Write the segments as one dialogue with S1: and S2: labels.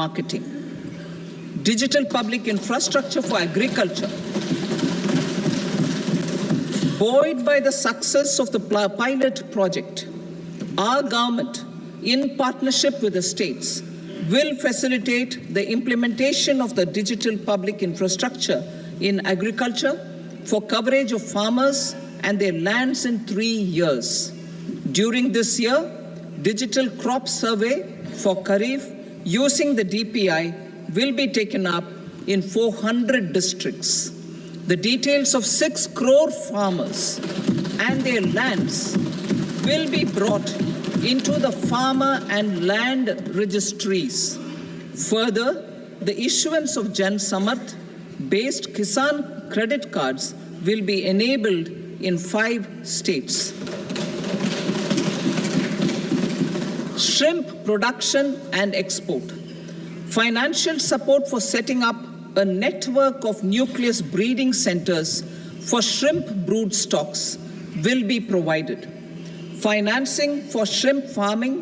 S1: marketing. Digital public infrastructure for agriculture. Buoyed by the success of the pilot project, our government, in partnership with the states, will facilitate the implementation of the digital public infrastructure in agriculture for coverage of farmers and their lands in 3 years. During this year, digital crop survey for Kharif using the DPI will be taken up in 400 districts. The details of 6 crore farmers and their lands will be brought into the farmer and land registries. Further, the issuance of Jan Samarth based Kisan credit cards will be enabled in 5 states. Shrimp production and export. Financial support for setting up a network of nucleus breeding centers for shrimp brood stocks will be provided. Financing for shrimp farming,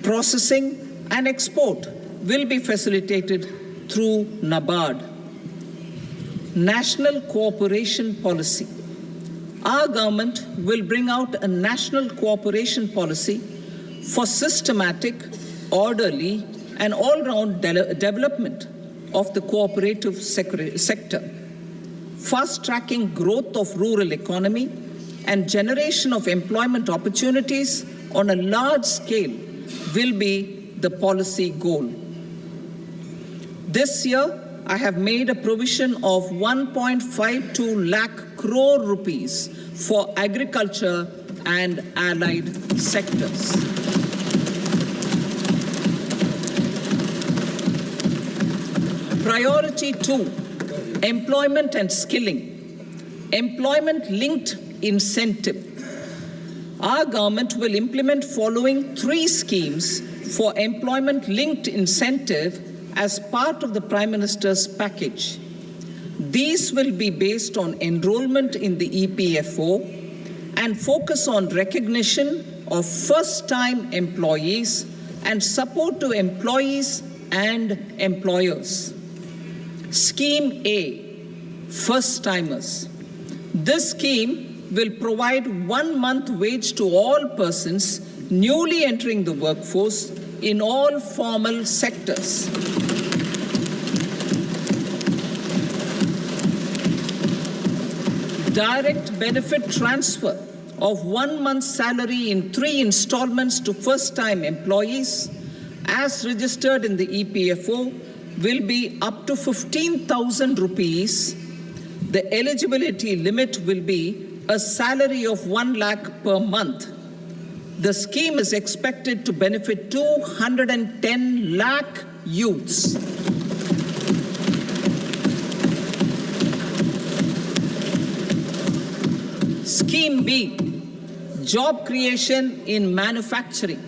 S1: processing, and export will be facilitated through NABARD. National cooperation policy. Our government will bring out a national cooperation policy for systematic, orderly, and all-round development of the cooperative sector, fast-tracking growth of rural economy and generation of employment opportunities on a large scale will be the policy goal. This year, I have made a provision of 1.52 lakh crore rupees for agriculture and allied sectors. Priority 2, employment and skilling. Employment-linked incentive. Our government will implement following 3 schemes for employment-linked incentive as part of the Prime Minister's package. These will be based on enrollment in the EPFO and focus on recognition of first-time employees and support to employees and employers. Scheme A, first-timers. This scheme will provide 1 month wage to all persons newly entering the workforce in all formal sectors. Direct benefit transfer of 1 month's salary in 3 installments to first-time employees as registered in the EPFO will be up to 15,000 rupees. The eligibility limit will be a salary of 1 lakh per month. The scheme is expected to benefit 210 lakh youths. Scheme B, job creation in manufacturing.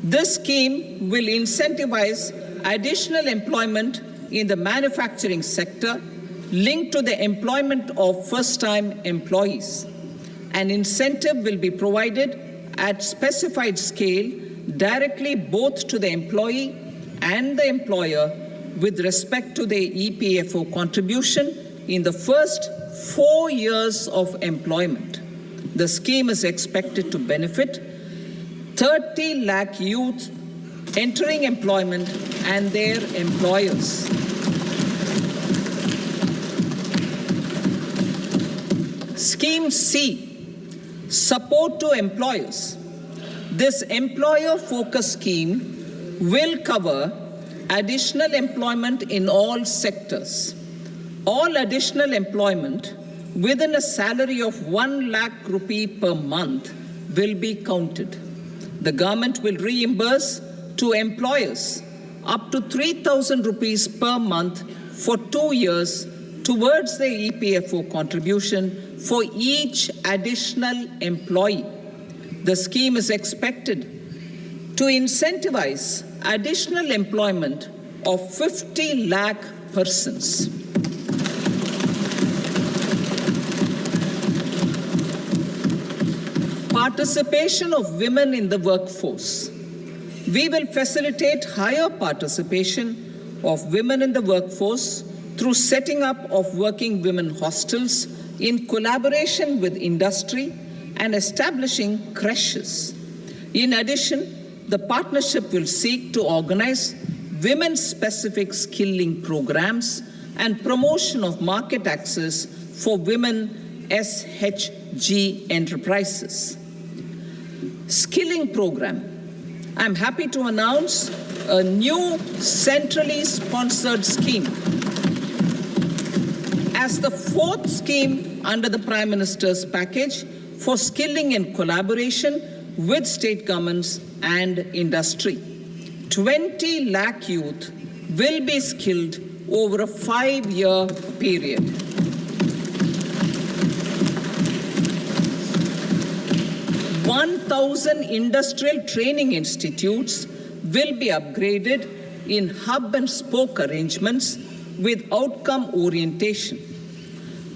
S1: This scheme will incentivize additional employment in the manufacturing sector linked to the employment of first-time employees. An incentive will be provided at specified scale directly both to the employee and the employer with respect to their EPFO contribution in the first 4 years of employment. The scheme is expected to benefit 30 lakh youth entering employment and their employers. Scheme C, support to employers. This employer-focused scheme will cover additional employment in all sectors. All additional employment within a salary of 1 lakh rupee per month will be counted. The government will reimburse to employers up to 3,000 rupees per month for 2 years towards the EPFO contribution for each additional employee. The scheme is expected to incentivize additional employment of 50 lakh persons. Participation of women in the workforce. We will facilitate higher participation of women in the workforce through setting up of working women hostels in collaboration with industry and establishing creches. In addition, the partnership will seek to organize women-specific skilling programs and promotion of market access for women SHG enterprises. Skilling program. I'm happy to announce a new centrally sponsored scheme as the fourth scheme under the Prime Minister's package for skilling in collaboration with state governments and industry. 20 lakh youth will be skilled over a 5-year period. "1,000 industrial training institutes will be upgraded in hub and spoke arrangements with outcome orientation.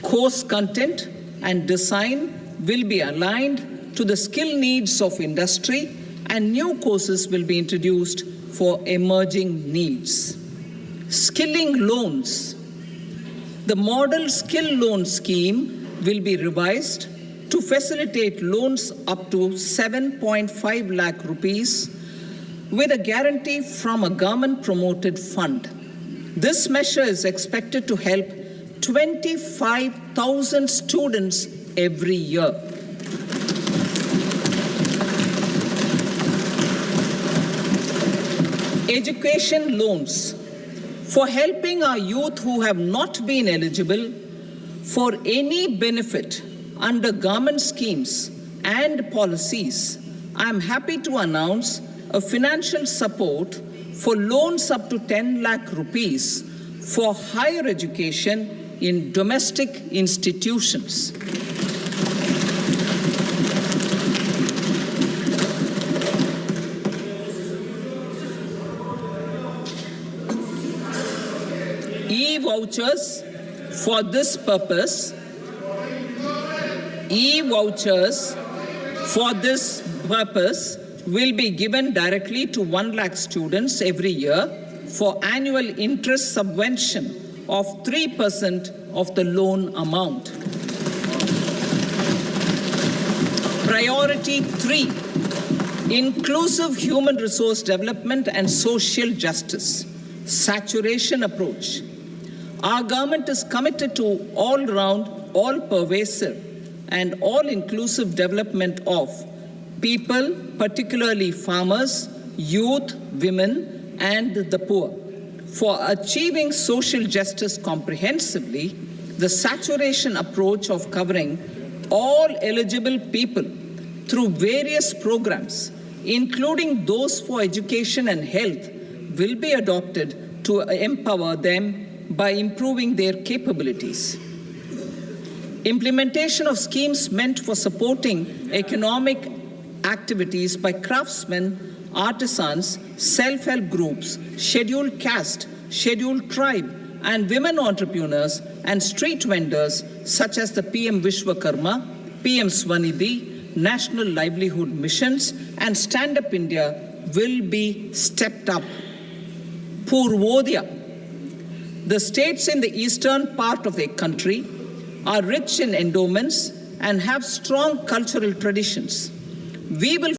S1: Course content and design will be aligned to the skill needs of industry, and new courses will be introduced for emerging needs. Skilling loans. The model skill loan scheme will be revised to facilitate loans up to 7.5 lakh rupees with a guarantee from a government-promoted fund. This measure is expected to help 25,000 students every year. Education loans. For helping our youth who have not been eligible for any benefit under government schemes and policies, I am happy to announce a financial support for loans up to 10 lakh rupees for higher education in domestic institutions. E-vouchers for this purpose. E-vouchers for this purpose will be given directly to 1 lakh students every year for annual interest subvention of 3% of the loan amount. Priority 3, inclusive human resource development and social justice, saturation approach. Our government is committed to all-round, all-pervasive and all-inclusive development of people, particularly farmers, youth, women, and the poor. For achieving social justice comprehensively, the saturation approach of covering all eligible people through various programs, including those for education and health, will be adopted to empower them by improving their capabilities. Implementation of schemes meant for supporting economic activities by craftsmen, artisans, self-help groups, scheduled caste, scheduled tribe, and women entrepreneurs and street vendors such as the PM Vishwakarma, PM Swanidhi, National Livelihood Missions, and Stand Up India will be stepped up. Purvodaya. The states in the eastern part of the country are rich in endowments and have strong cultural traditions. We will